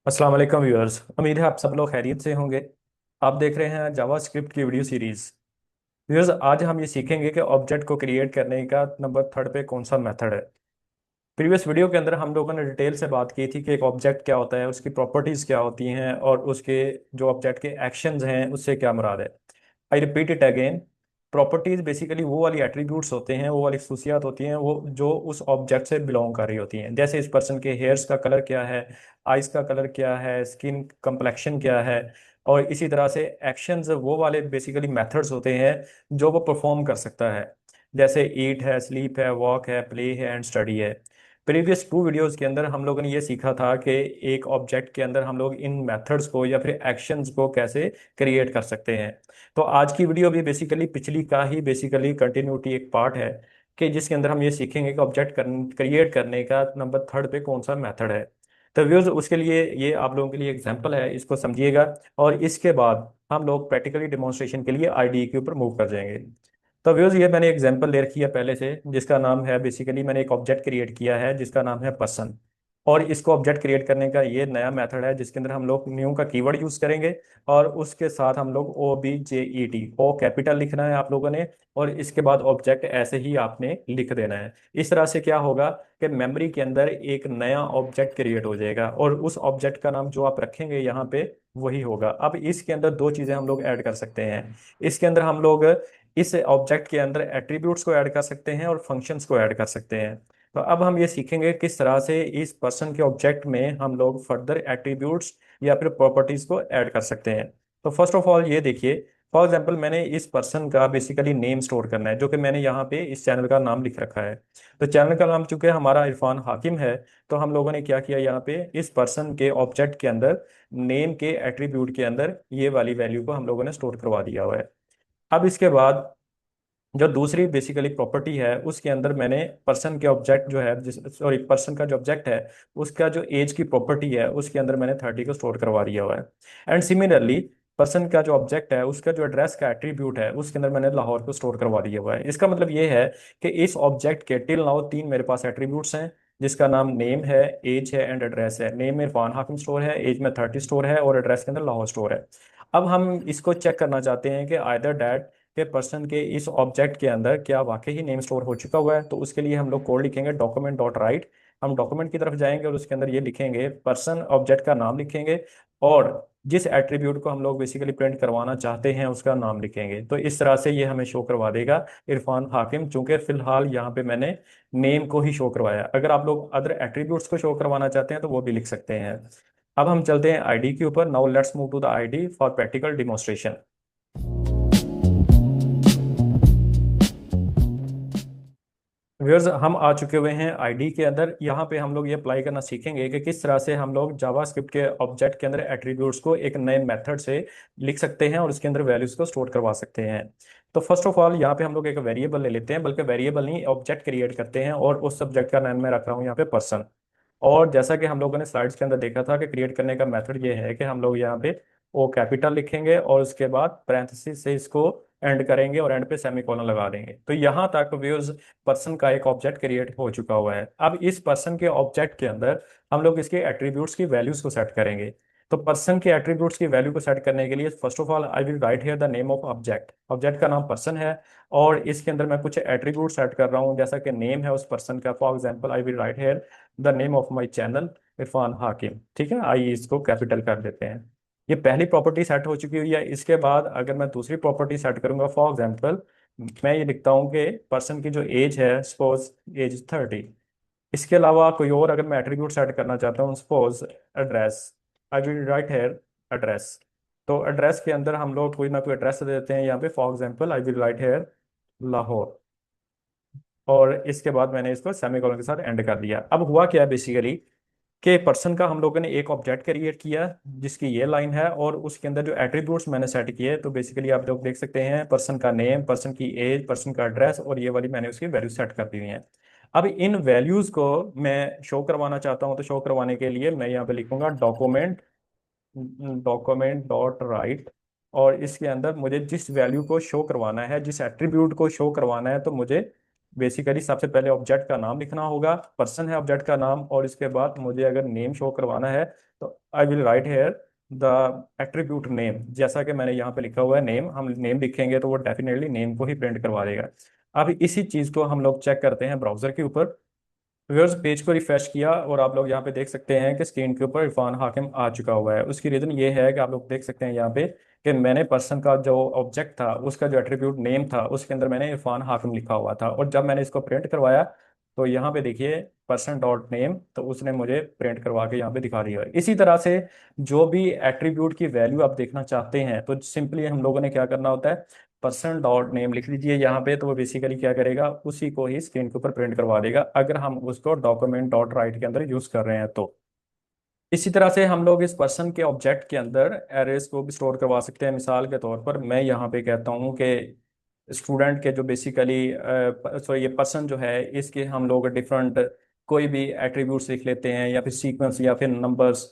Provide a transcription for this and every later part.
अस्सलाम वालेकुम व्यूअर्स। उम्मीद है आप सब लोग खैरियत से होंगे। आप देख रहे हैं जावा स्क्रिप्ट की वीडियो सीरीज। व्यूअर्स, आज हम ये सीखेंगे कि ऑब्जेक्ट को क्रिएट करने का नंबर थर्ड पे कौन सा मेथड है। प्रीवियस वीडियो के अंदर हम लोगों ने डिटेल से बात की थी कि एक ऑब्जेक्ट क्या होता है, उसकी प्रॉपर्टीज़ क्या होती हैं और उसके जो ऑब्जेक्ट के एक्शंस हैं उससे क्या मुराद है। I repeat it again. Properties basically वो वाली एट्रीब्यूट्स होते हैं, वो वाली खसूसियात होती हैं वो जो उस ऑब्जेक्ट से बिलोंग कर रही होती हैं। जैसे इस पर्सन के हेयर्स का कलर क्या है, आइज का कलर क्या है, स्किन कंप्लेक्शन क्या है। और इसी तरह से एक्शंस वो वाले बेसिकली मेथड्स होते हैं जो वो परफॉर्म कर सकता है। जैसे ईट है, स्लीप है, वॉक है, प्ले है एंड स्टडी है। प्रीवियस टू वीडियोस के अंदर हम लोगों ने ये सीखा था कि एक ऑब्जेक्ट के अंदर हम लोग इन मेथड्स को या फिर एक्शंस को कैसे क्रिएट कर सकते हैं। तो आज की वीडियो भी बेसिकली पिछली का ही बेसिकली कंटिन्यूटी एक पार्ट है कि जिसके अंदर हम ये सीखेंगे कि ऑब्जेक्ट क्रिएट करने का नंबर थर्ड पे कौन सा मेथड है। तो व्यूअर्स, उसके लिए ये आप लोगों के लिए एग्जांपल है, इसको समझिएगा। और इसके बाद हम लोग प्रैक्टिकली डिमॉन्स्ट्रेशन के लिए आईडी के ऊपर मूव कर जाएंगे। तो व्यूअर्स, ये मैंने एग्जांपल ले रखी है पहले से, जिसका नाम है बेसिकली मैंने एक ऑब्जेक्ट क्रिएट किया है जिसका नाम है पर्सन। और इसको ऑब्जेक्ट क्रिएट करने का ये नया मेथड है जिसके अंदर हम लोग न्यू का कीवर्ड यूज करेंगे। और उसके साथ हम लोग OBJET, ओ कैपिटल लिखना है आप लोगों ने। और इसके बाद ऑब्जेक्ट ऐसे ही आपने लिख देना है। इस तरह से क्या होगा कि मेमोरी के अंदर एक नया ऑब्जेक्ट क्रिएट हो जाएगा और उस ऑब्जेक्ट का नाम जो आप रखेंगे यहाँ पे वही होगा। अब इसके अंदर दो चीजें हम लोग ऐड कर सकते हैं। इसके अंदर हम लोग इस ऑब्जेक्ट के अंदर एट्रीब्यूट्स को ऐड कर सकते हैं और फंक्शंस को ऐड कर सकते हैं। तो अब हम ये सीखेंगे किस तरह से इस पर्सन के ऑब्जेक्ट में हम लोग फर्दर एट्रीब्यूट्स या फिर प्रॉपर्टीज को ऐड कर सकते हैं। तो फर्स्ट ऑफ ऑल ये देखिए, फॉर एग्जांपल मैंने इस पर्सन का बेसिकली नेम स्टोर करना है जो कि मैंने यहाँ पे इस चैनल का नाम लिख रखा है। तो चैनल का नाम चूंकि हमारा इरफान हाकिम है, तो हम लोगों ने क्या किया, यहाँ पे इस पर्सन के ऑब्जेक्ट के अंदर नेम के एट्रीब्यूट के अंदर ये वाली वैल्यू को हम लोगों ने स्टोर करवा दिया हुआ है। अब इसके बाद जो दूसरी बेसिकली प्रॉपर्टी है उसके अंदर मैंने पर्सन के ऑब्जेक्ट जो है, जिस सॉरी पर्सन का जो ऑब्जेक्ट है उसका जो एज की प्रॉपर्टी है उसके अंदर मैंने 30 को स्टोर करवा दिया हुआ है। एंड सिमिलरली पर्सन का जो ऑब्जेक्ट है उसका जो एड्रेस का एट्रीब्यूट है उसके अंदर मैंने लाहौर को स्टोर करवा दिया हुआ है। इसका मतलब ये है कि इस ऑब्जेक्ट के टिल नाउ तीन मेरे पास एट्रीब्यूट्स हैं, जिसका नाम नेम है, एज है एंड एड्रेस है। नेम में इरफान हाकिम स्टोर है, एज में 30 स्टोर है और एड्रेस के अंदर लाहौर स्टोर है। अब हम इसको चेक करना चाहते हैं कि आइदर डैट के पर्सन के इस ऑब्जेक्ट के अंदर क्या वाकई ही नेम स्टोर हो चुका हुआ है। तो उसके लिए हम लोग कोड लिखेंगे डॉक्यूमेंट डॉट राइट। हम डॉक्यूमेंट की तरफ जाएंगे और उसके अंदर ये लिखेंगे पर्सन ऑब्जेक्ट का नाम लिखेंगे और जिस एट्रीब्यूट को हम लोग बेसिकली प्रिंट करवाना चाहते हैं उसका नाम लिखेंगे। तो इस तरह से ये हमें शो करवा देगा इरफान हाकिम, चूंकि फिलहाल यहाँ पे मैंने नेम को ही शो करवाया। अगर आप लोग अदर एट्रीब्यूट्स को शो करवाना चाहते हैं तो वो भी लिख सकते हैं। अब हम चलते हैं आईडी के ऊपर। Now let's move to the ID for practical demonstration. Viewers, हम आ चुके हुए हैं आईडी के अंदर। यहाँ पे हम लोग ये अप्लाई करना सीखेंगे कि किस तरह से हम लोग जावास्क्रिप्ट के ऑब्जेक्ट के अंदर एट्रीब्यूट्स को एक नए मेथड से लिख सकते हैं और उसके अंदर वैल्यूज को स्टोर करवा सकते हैं। तो फर्स्ट ऑफ ऑल यहाँ पे हम लोग एक वेरिएबल ले लेते हैं, बल्कि वेरिएबल नहीं ऑब्जेक्ट क्रिएट करते हैं और उस सब्जेक्ट का नाम मैं रख रहा हूँ यहाँ पे पर्सन। और जैसा कि हम लोगों ने स्लाइड्स के अंदर देखा था कि क्रिएट करने का मेथड ये है कि हम लोग यहाँ पे ओ कैपिटल लिखेंगे और उसके बाद पैरेंथेसिस से इसको एंड करेंगे और एंड पे सेमीकोलन लगा देंगे। तो यहाँ तक व्यूज पर्सन का एक ऑब्जेक्ट क्रिएट हो चुका हुआ है। अब इस पर्सन के ऑब्जेक्ट के अंदर हम लोग इसके एट्रीब्यूट्स की वैल्यूज को सेट करेंगे। तो पर्सन के एट्रीब्यूट्स की वैल्यू को सेट करने के लिए first of all I will right here the name of object. Object का नाम पर्सन है और इसके अंदर मैं कुछ एट्रीब्यूट सेट कर रहा हूँ, जैसा कि नेम है उस पर्सन का। For example I will right here the name of my channel Irfan हाकिम। ठीक है, आइए इसको कैपिटल कर देते हैं। ये पहली प्रॉपर्टी सेट हो चुकी हुई है। इसके बाद अगर मैं दूसरी प्रॉपर्टी सेट करूंगा, फॉर एग्जाम्पल मैं ये लिखता हूँ कि पर्सन की जो एज है, सपोज एज 30। इसके अलावा कोई और अगर मैं एट्रीब्यूट सेट करना चाहता हूँ, suppose address, I will write here address. तो एड्रेस के अंदर हम लोग कोई ना कोई एड्रेस दे देते हैं यहाँ पे। For example I will write here Lahore. और इसके बाद मैंने इसको सेमीकोलन के साथ एंड कर दिया। अब हुआ क्या बेसिकली कि पर्सन का हम लोगों ने एक ऑब्जेक्ट क्रिएट किया जिसकी ये लाइन है और उसके अंदर जो एट्रीब्यूट्स मैंने सेट किए, तो बेसिकली आप लोग देख सकते हैं पर्सन का नेम, पर्सन की एज, पर्सन का एड्रेस और ये वाली मैंने उसकी वैल्यू सेट कर दी हुई है। अब इन वैल्यूज को मैं शो करवाना चाहता हूं, तो शो करवाने के लिए मैं यहाँ पे लिखूंगा डॉक्यूमेंट डॉक्यूमेंट डॉट राइट। और इसके अंदर मुझे जिस वैल्यू को शो करवाना है, जिस एट्रीब्यूट को शो करवाना है, तो मुझे बेसिकली सबसे पहले ऑब्जेक्ट का नाम लिखना होगा। पर्सन है ऑब्जेक्ट का नाम और इसके बाद मुझे अगर नेम शो करवाना है तो I will write here the attribute name, जैसा कि मैंने यहाँ पे लिखा हुआ है नेम, हम नेम लिखेंगे तो वो डेफिनेटली नेम को ही प्रिंट करवा देगा। अब इसी चीज़ को हम लोग चेक करते हैं ब्राउजर के ऊपर। व्यूअर्स पेज को रिफ्रेश किया और आप लोग यहाँ पे देख सकते हैं कि स्क्रीन के ऊपर इरफान हाकिम आ चुका हुआ है। उसकी रीज़न ये है कि आप लोग देख सकते हैं यहाँ पे कि मैंने पर्सन का जो ऑब्जेक्ट था, उसका जो एट्रीब्यूट नेम था, उसके अंदर मैंने इरफान हाकिम लिखा हुआ था, और जब मैंने इसको प्रिंट करवाया तो यहाँ पे देखिए पर्सन डॉट नेम, तो उसने मुझे प्रिंट करवा के यहाँ पे दिखा दिया है। इसी तरह से जो भी एट्रीब्यूट की वैल्यू आप देखना चाहते हैं तो सिंपली हम लोगों ने क्या करना होता है, पर्सन डॉट नेम लिख लीजिए यहाँ पे, तो वो बेसिकली क्या करेगा, उसी को ही स्क्रीन के ऊपर प्रिंट करवा देगा अगर हम उसको डॉक्यूमेंट डॉट राइट के अंदर यूज कर रहे हैं तो। इसी तरह से हम लोग इस पर्सन के ऑब्जेक्ट के अंदर एरेज को भी स्टोर करवा सकते हैं। मिसाल के तौर पर मैं यहाँ पे कहता हूँ कि स्टूडेंट के जो बेसिकली सॉरी ये पर्सन जो है, इसके हम लोग डिफरेंट कोई भी एट्रीब्यूट्स लिख लेते हैं, या फिर सीक्वेंस या फिर नंबर्स,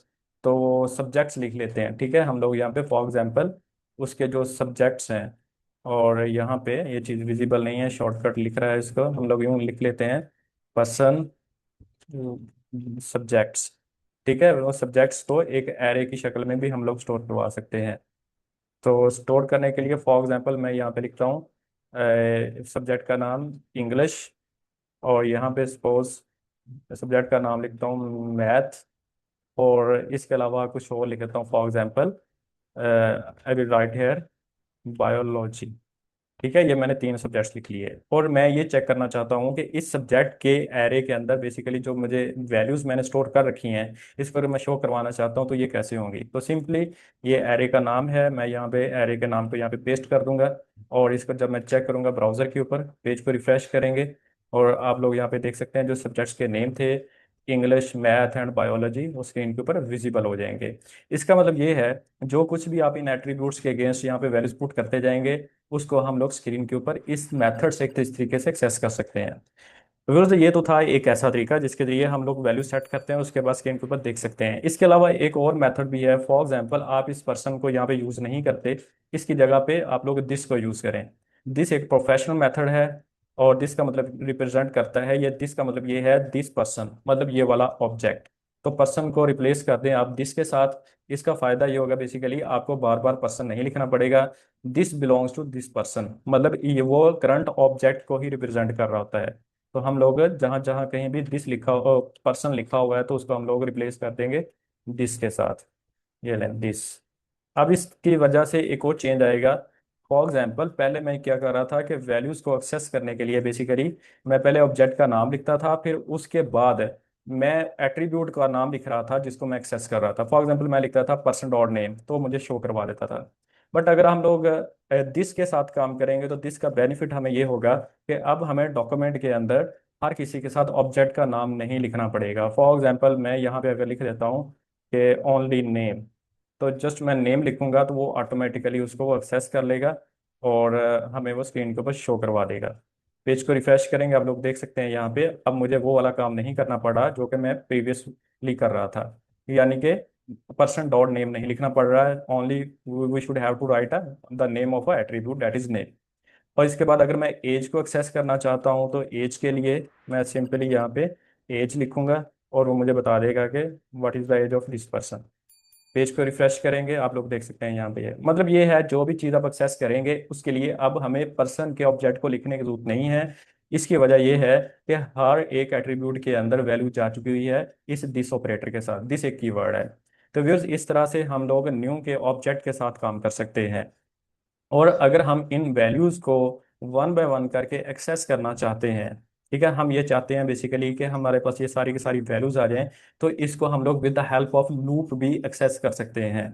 तो सब्जेक्ट्स लिख लेते हैं। ठीक है, हम लोग यहाँ पे फॉर एग्जांपल उसके जो सब्जेक्ट्स हैं, और यहाँ पे ये चीज़ विजिबल नहीं है, शॉर्टकट लिख रहा है, इसको हम लोग यूँ लिख लेते हैं पर्सन सब्जेक्ट्स। ठीक है, वो सब्जेक्ट्स को एक एरे की शक्ल में भी हम लोग स्टोर करवा सकते हैं। तो स्टोर करने के लिए फॉर एग्जांपल मैं यहाँ पे लिखता हूँ सब्जेक्ट का नाम इंग्लिश, और यहाँ पे सपोज सब्जेक्ट का नाम लिखता हूँ मैथ, और इसके अलावा कुछ और लिख देता हूँ for example I will write here biology. ठीक है, ये मैंने 3 सब्जेक्ट्स लिख लिए, और मैं ये चेक करना चाहता हूँ कि इस सब्जेक्ट के एरे के अंदर बेसिकली जो मुझे वैल्यूज मैंने स्टोर कर रखी हैं, इस पर मैं शो करवाना चाहता हूँ तो ये कैसे होंगी। तो सिंपली ये एरे का नाम है, मैं यहाँ पे एरे के नाम को यहाँ पे पेस्ट कर दूंगा, और इसको जब मैं चेक करूंगा ब्राउजर के ऊपर, पेज को रिफ्रेश करेंगे, और आप लोग यहाँ पे देख सकते हैं जो सब्जेक्ट्स के नेम थे इंग्लिश मैथ एंड बायोलॉजी, वो स्क्रीन के ऊपर विजिबल हो जाएंगे। इसका मतलब ये है जो कुछ भी आप इन एट्रीब्यूट्स के अगेंस्ट यहाँ पे वैल्यूज पुट करते जाएंगे, उसको हम लोग स्क्रीन के ऊपर इस मेथड से इस तरीके से एक्सेस कर सकते हैं। तो ये तो था एक ऐसा तरीका जिसके जरिए हम लोग वैल्यू सेट करते हैं, उसके बाद स्क्रीन के ऊपर देख सकते हैं। इसके अलावा एक और मेथड भी है। फॉर एग्जांपल आप इस पर्सन को यहाँ पे यूज नहीं करते, इसकी जगह पे आप लोग दिस को यूज करें। दिस एक प्रोफेशनल मेथड है, और दिस का मतलब रिप्रेजेंट करता है, ये दिस का मतलब ये है दिस पर्सन, मतलब ये वाला ऑब्जेक्ट। तो पर्सन को रिप्लेस कर दें आप दिस के साथ। इसका फायदा ये होगा बेसिकली आपको बार बार पर्सन नहीं लिखना पड़ेगा। This belongs to this person, मतलब ये वो करंट ऑब्जेक्ट को ही रिप्रेजेंट कर रहा होता है। तो हम लोग जहां जहां कहीं भी दिस लिखा हो, पर्सन लिखा हुआ है, तो उसको हम लोग रिप्लेस कर देंगे दिस के साथ। ये लें दिस। अब इसकी वजह से एक और चेंज आएगा। फॉर एग्जाम्पल पहले मैं क्या कर रहा था कि वैल्यूज को एक्सेस करने के लिए बेसिकली मैं पहले ऑब्जेक्ट का नाम लिखता था, फिर उसके बाद मैं एट्रीब्यूट का नाम लिख रहा था जिसको मैं एक्सेस कर रहा था। फॉर एग्जाम्पल मैं लिखता था पर्सन डॉट नेम, तो मुझे शो करवा देता था। बट अगर हम लोग दिस के साथ काम करेंगे तो दिस का बेनिफिट हमें ये होगा कि अब हमें डॉक्यूमेंट के अंदर हर किसी के साथ ऑब्जेक्ट का नाम नहीं लिखना पड़ेगा। फॉर एग्जाम्पल मैं यहाँ पे अगर लिख देता हूँ कि ओनली नेम, तो जस्ट मैं नेम लिखूंगा तो वो ऑटोमेटिकली उसको वो एक्सेस कर लेगा, और हमें वो स्क्रीन के ऊपर शो करवा देगा। पेज को रिफ्रेश करेंगे, आप लोग देख सकते हैं यहाँ पे अब मुझे वो वाला काम नहीं करना पड़ा जो कि मैं प्रीवियसली कर रहा था। यानी कि पर्सन डॉट नेम नहीं लिखना पड़ रहा है, only we should have to write the name of a attribute that is name. और इसके बाद अगर मैं एज को एक्सेस करना चाहता हूँ तो एज के लिए मैं सिंपली यहाँ पे एज लिखूंगा, और वो मुझे बता देगा कि what is the age of this person. Page को रिफ्रेश करेंगे, आप लोग देख सकते हैं यहाँ पे है, मतलब ये है जो भी चीज़ आप एक्सेस करेंगे उसके लिए अब हमें पर्सन के ऑब्जेक्ट को लिखने की जरूरत नहीं है। इसकी वजह यह है कि हर एक एट्रीब्यूट के अंदर वैल्यू जा चुकी हुई है इस दिस ऑपरेटर के साथ। दिस एक कीवर्ड है। तो व्यूअर्स इस तरह से हम लोग न्यू के ऑब्जेक्ट के साथ काम कर सकते हैं। और अगर हम इन वैल्यूज को वन बाय वन करके एक्सेस करना चाहते हैं, ठीक है, हम ये चाहते हैं बेसिकली कि हमारे पास ये सारी की सारी वैल्यूज आ जाएं, तो इसको हम लोग with the help of loop भी एक्सेस कर सकते हैं।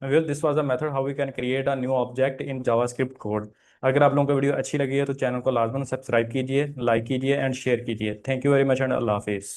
well this was a method how we can create a new object in JavaScript code। अगर आप लोगों को वीडियो अच्छी लगी है तो चैनल को लाजमन सब्सक्राइब कीजिए, लाइक कीजिए एंड शेयर कीजिए। Thank you very much and अल्लाह हाफिज़।